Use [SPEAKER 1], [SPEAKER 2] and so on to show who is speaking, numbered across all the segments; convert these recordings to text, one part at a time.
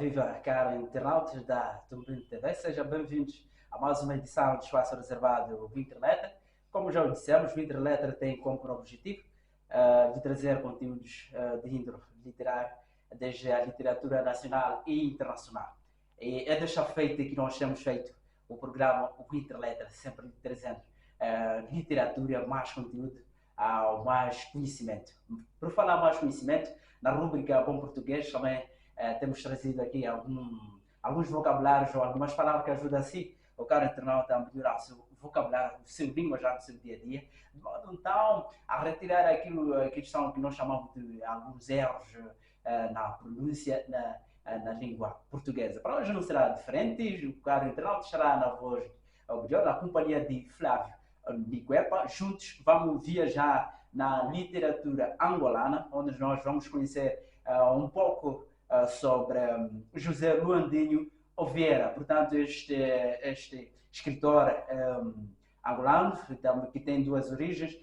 [SPEAKER 1] Viva, caro internautas da Tumbin TV, sejam bem-vindos a mais uma edição do Espaço Reservado Winter Letter. Como já o dissemos, Winter Letter tem como objetivo de trazer conteúdos de índole literário, desde a literatura nacional e internacional. E é desta feita que nós temos feito o programa Winter Letter, sempre trazendo literatura, mais conteúdo, mais conhecimento. Por falar mais conhecimento, na rubrica Bom Português também temos trazido aqui alguns vocabulários ou algumas palavras que ajudam assim o cara internauta a melhorar o seu vocabulário, o seu língua já no seu dia a dia, de modo então a retirar aquilo que nós chamamos de alguns erros na pronúncia na língua portuguesa. Para hoje não será diferente, o cara internauta estará na voz, ou melhor, na companhia de Flávio Biguepa. Juntos vamos viajar na literatura angolana, onde nós vamos conhecer um pouco sobre José Luandinho Vieira. Portanto, este escritor angolano, que tem duas origens,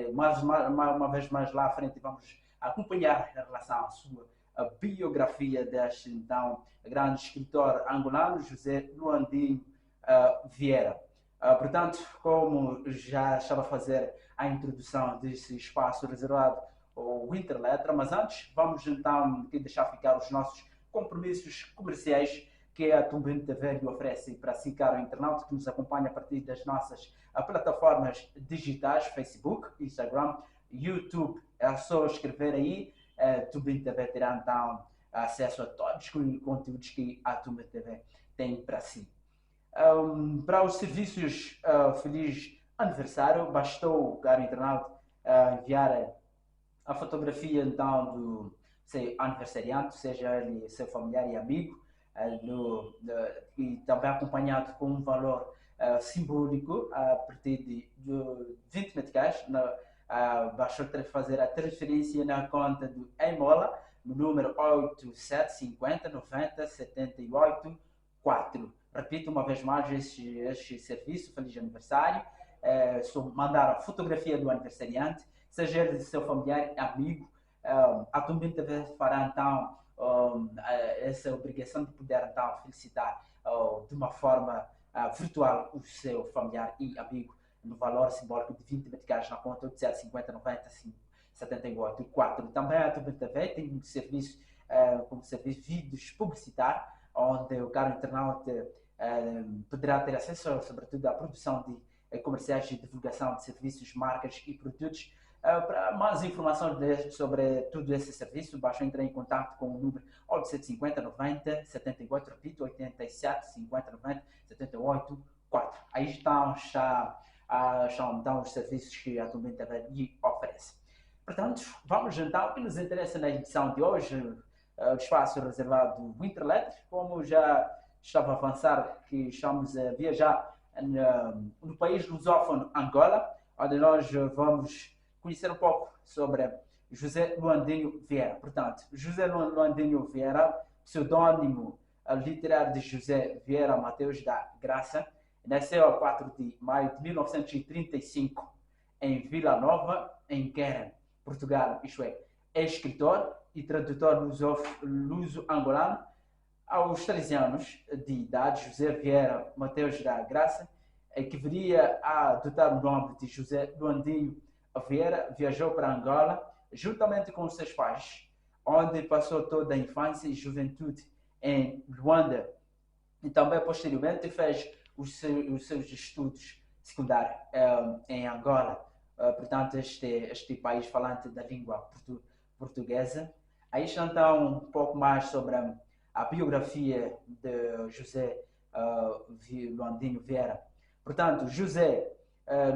[SPEAKER 1] uma vez mais lá à frente vamos acompanhar em relação à sua biografia deste então grande escritor angolano, José Luandinho Vieira. Portanto, como já estava a fazer a introdução desse espaço reservado ao Winter Letter, mas antes vamos então deixar ficar os nossos compromissos comerciais que a Tumbin TV lhe oferece para si, caro internauta, que nos acompanha a partir das nossas plataformas digitais, Facebook, Instagram, YouTube. É só escrever aí, Tumbin TV terá então acesso a todos os conteúdos que a Tumbin TV tem para si. Para os serviços feliz aniversário, bastou, caro internauta, enviar a fotografia então do seu aniversariante, seja ele seu familiar e amigo, e também acompanhado com um valor simbólico a partir de 20 meticais. Bastou fazer a transferência na conta do Emola, no número 8750 90 78 4. Repito uma vez mais este serviço, feliz aniversário. Mandar a fotografia do aniversariante, seja ele seu familiar, amigo. A Tumbin TV fará então essa obrigação de poder então felicitar de uma forma virtual o seu familiar e amigo no valor simbólico de 20 meticais na conta 8750 90 78 4. Também a Tumbin TV tem um serviço como serviço vídeos publicitário, onde o caro internauta poderá ter acesso, sobretudo, à produção de comerciais de divulgação de serviços, marcas e produtos. Para mais informações sobre todo esse serviço, basta entrar em contato com o número 8750 90 78, repito, 8750 90 78 4. Aí estão então os serviços que a Tumbin TV lhe oferece. Portanto, vamos então ao que nos interessa na edição de hoje, o espaço reservado do Winter Letter. Como já estava a avançar, que estamos a viajar no país lusófono Angola, onde nós vamos conhecer um pouco sobre José Luandinho Vieira. Portanto, José Luandinho Vieira, pseudônimo literário de José Vieira Mateus da Graça, nasceu a 4 de maio de 1935 em Vila Nova, em Querem, Portugal, isto é escritor e tradutor luso-angolano. Aos 13 anos de idade, José Vieira Mateus da Graça, que viria a adotar o nome de José Luandinho Vieira, viajou para Angola juntamente com seus pais, onde passou toda a infância e juventude em Luanda, e também posteriormente fez os seus estudos secundários em Angola. Portanto, este país falante da língua portuguesa. Aí está então um pouco mais sobre a biografia de José Luandinho Vieira. Portanto, José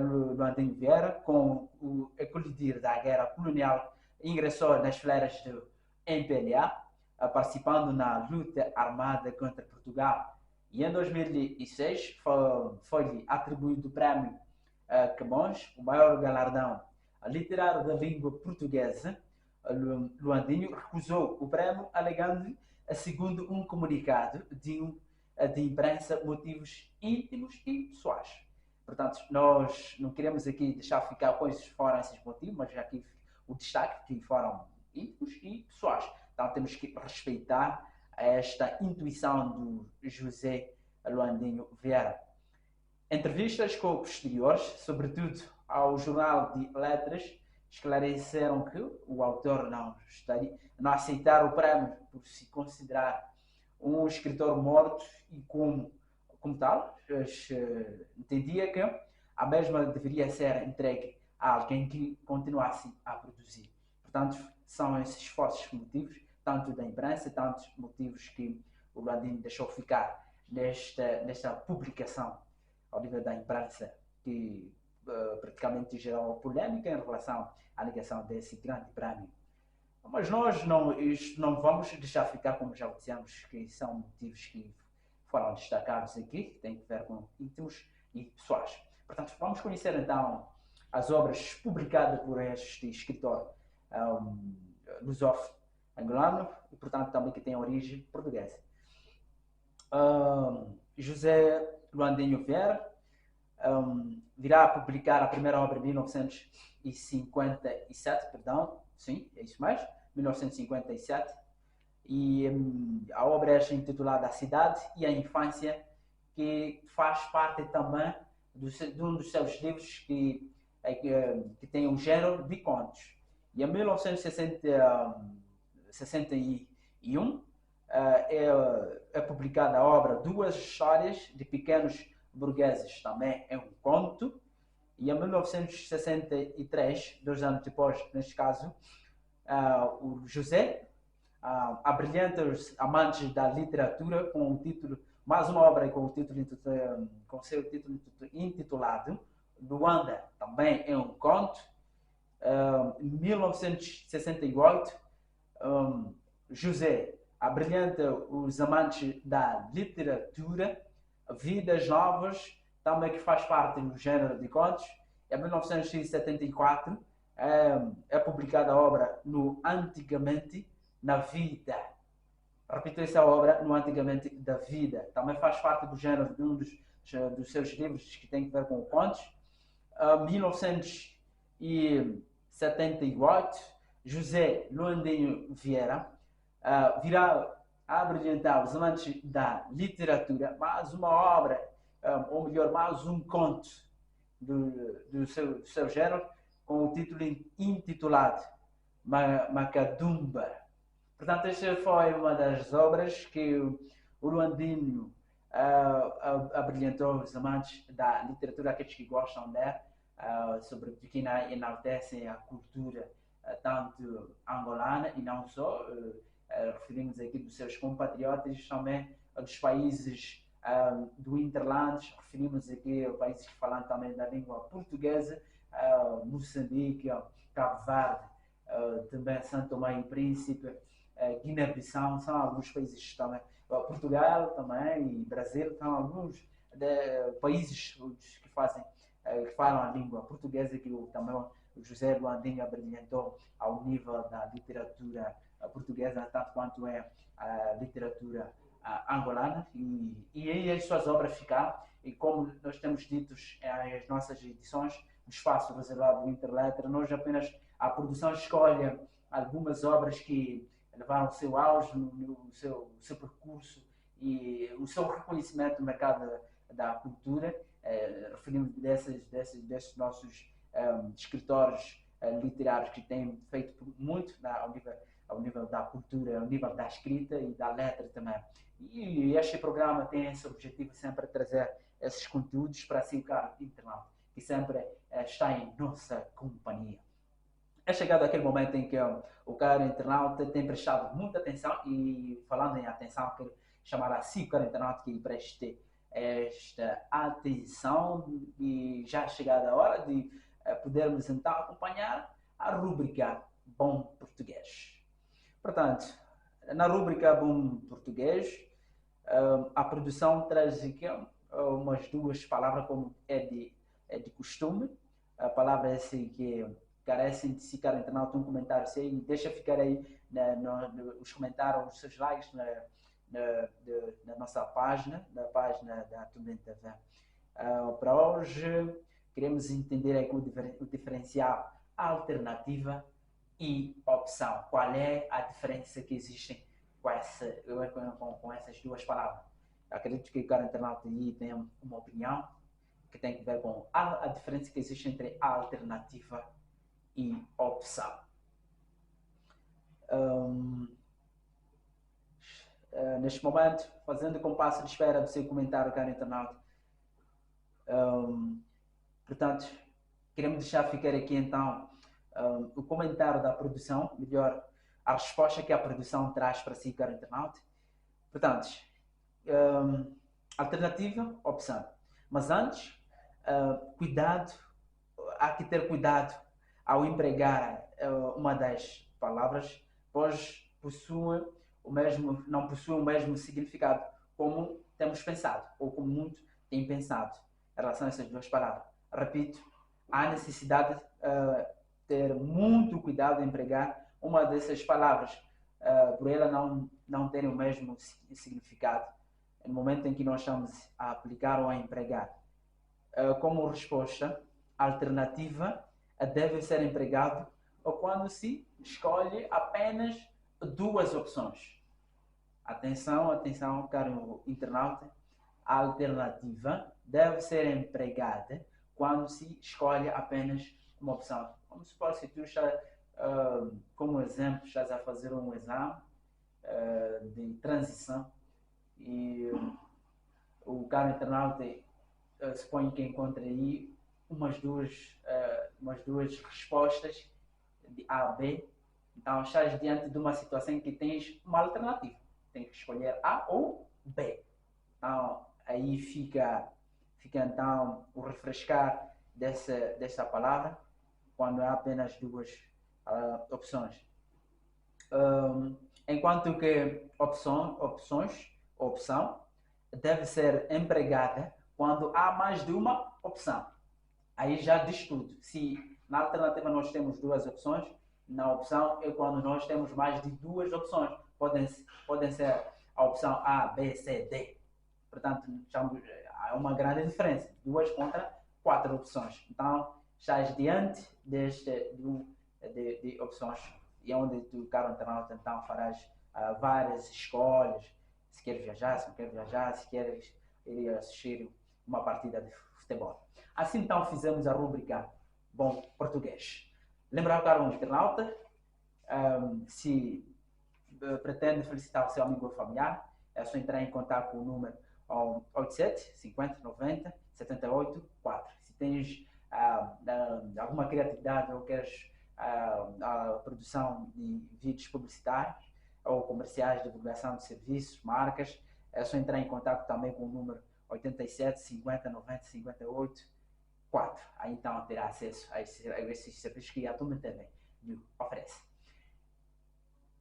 [SPEAKER 1] Luandinho Vieira, com o eclodir da guerra colonial, ingressou nas fileiras do MPLA, participando na luta armada contra Portugal. E em 2006 foi-lhe atribuído o prémio Camões, o maior galardão literário da língua portuguesa. Luandinho recusou o prémio, alegando, segundo um comunicado de imprensa, motivos íntimos e pessoais. Portanto, nós não queremos aqui deixar ficar com esses motivos, mas aqui o destaque que foram íntimos e pessoais. Então temos que respeitar a esta intuição do José Luandinho Vieira. Entrevistas com posteriores, sobretudo ao Jornal de Letras, esclareceram que o autor não aceitara o prémio por se considerar um escritor morto e como tal, entendia que a mesma deveria ser entregue a alguém que continuasse a produzir. Portanto, são esses fortes motivos, tanto da imprensa, tantos motivos que o Luandinho deixou ficar nesta publicação ao nível da imprensa, que praticamente gerou polêmica em relação à negação desse grande prémio. Mas nós não vamos deixar ficar, como já dissemos, que são motivos que foram destacados aqui, que têm a ver com íntimos e pessoais. Portanto, vamos conhecer então as obras publicadas por este escritor lusófono angolano e, portanto, também que tem origem portuguesa. José Luandinho Vieira virá a publicar a primeira obra em 1957, sim, é isso mesmo, 1957, e a obra é intitulada A Cidade e a Infância, que faz parte também de um dos seus livros que tem um gênero de contos. E em 1961 é publicada a obra Duas Histórias de Pequenos Burgueses, também é um conto. E em 1963, 2 anos depois, neste caso, o José abrilhanta os amantes da literatura com o título, mais uma obra com seu título intitulado Luanda, também é um conto. Em 1968, José abrilhanta os amantes da literatura Vidas Novas, também que faz parte do gênero de contos. Em 1974 é publicada a obra No Antigamente na Vida. Repito essa obra, No Antigamente da Vida. Também faz parte do gênero de um dos seus livros que tem a ver com contos. Em 1978, José Luandinho Vieira virá a brilhantar os amantes da literatura, mais uma obra, ou melhor, mais um conto do seu gênero, com o título intitulado Macadumba. Portanto, esta foi uma das obras que o Luandinho abrilhantou os amantes da literatura, aqueles que gostam de ler, sobre que enaltecem a cultura tanto angolana e não só. Referimos aqui dos seus compatriotas, também dos países do Interlands, referimos aqui a países que falam também da língua portuguesa, Moçambique, Cabo Verde, também São Tomé e Príncipe, Guiné-Bissau, são alguns países também, Portugal também e Brasil, são alguns países que falam a língua portuguesa, que também o José Luandinho abrilhantou ao nível da literatura portuguesa, tanto quanto é a literatura angolana, e aí as suas obras ficaram, e como nós temos dito as nossas edições, no espaço reservado do Interletra, nós apenas, a produção escolhe algumas obras que levaram o seu auge no seu percurso e o seu reconhecimento no mercado da cultura, referimos desses nossos escritores literários que têm feito muito ao nível da cultura, ao nível da escrita e da letra também. E este programa tem esse objetivo sempre de trazer esses conteúdos para si, caro internauta, que sempre está em nossa companhia. É chegado aquele momento em que o caro internauta tem prestado muita atenção, e falando em atenção, quero chamar a si, caro internauta, que preste esta atenção, e já é chegada a hora de podermos então acompanhar a rúbrica Bom Português. Portanto, na rúbrica Bom Português, a produção traz aqui umas duas palavras, como é de costume. A palavra é assim que carecem de se cada internauta um comentário, e deixa ficar aí os comentários, os seus likes na nossa página, na página da Tumbem TV. Para hoje, queremos entender aqui o diferencial alternativa e opção. Qual é a diferença que existe? com essas duas palavras. Eu acredito que cada internauta aí tem uma opinião que tem a ver com a diferença que existe entre alternativa e opção. Neste momento, fazendo compasso de espera do seu comentário, caro internauta. Portanto, queremos deixar ficar aqui então o comentário da produção, melhor, a resposta que a produção traz para si, caro internauta. Portanto, alternativa, opção. Mas antes, cuidado, há que ter cuidado ao empregar uma das palavras, pois não possui o mesmo significado como temos pensado, ou como muitos têm pensado em relação a essas duas palavras. Repito, há necessidade de ter muito cuidado em empregar uma dessas palavras, por ela não terem o mesmo significado no momento em que nós estamos a aplicar ou a empregar. Como resposta, alternativa deve ser empregado quando se escolhe apenas duas opções. Atenção, atenção, caro internauta. A alternativa deve ser empregada quando se escolhe apenas uma opção. Vamos supor se tu está, como exemplo, estás a fazer um exame de transição e o caro internauta suponho que encontre aí umas duas respostas de A a B. Então estás diante de uma situação em que tens uma alternativa. Tens que escolher A ou B. Então aí fica então o refrescar dessa palavra quando há apenas duas opções. Enquanto que opção deve ser empregada quando há mais de uma opção. Aí já diz tudo. Se na alternativa nós temos duas opções, na opção é quando nós temos mais de duas opções. Podem ser a opção A, B, C, D. Portanto, há uma grande diferença. 2 contra 4 opções. Então, estás diante de opções e onde tu, caro internauta, então farás várias escolhas. Se queres viajar, se não queres viajar, se queres ir assistir uma partida de futebol. Assim, então, fizemos a rúbrica Bom Português. Lembrar, caro internauta, se pretende felicitar o seu amigo ou familiar, é só entrar em contato com o número 87 50 90 78 4. Se tens alguma criatividade ou queres a produção de vídeos publicitários ou comerciais, divulgação de serviços, marcas, é só entrar em contato também com o número 87 50 90 58 4. Aí então terá acesso a esses serviços que a Tumen também lhe oferece.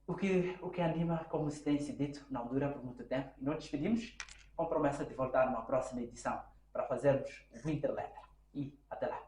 [SPEAKER 1] O que anima, como se tem se dito, não dura por muito tempo. E nós despedimos com promessa de voltar numa próxima edição para fazermos o Winter Letter. E até lá!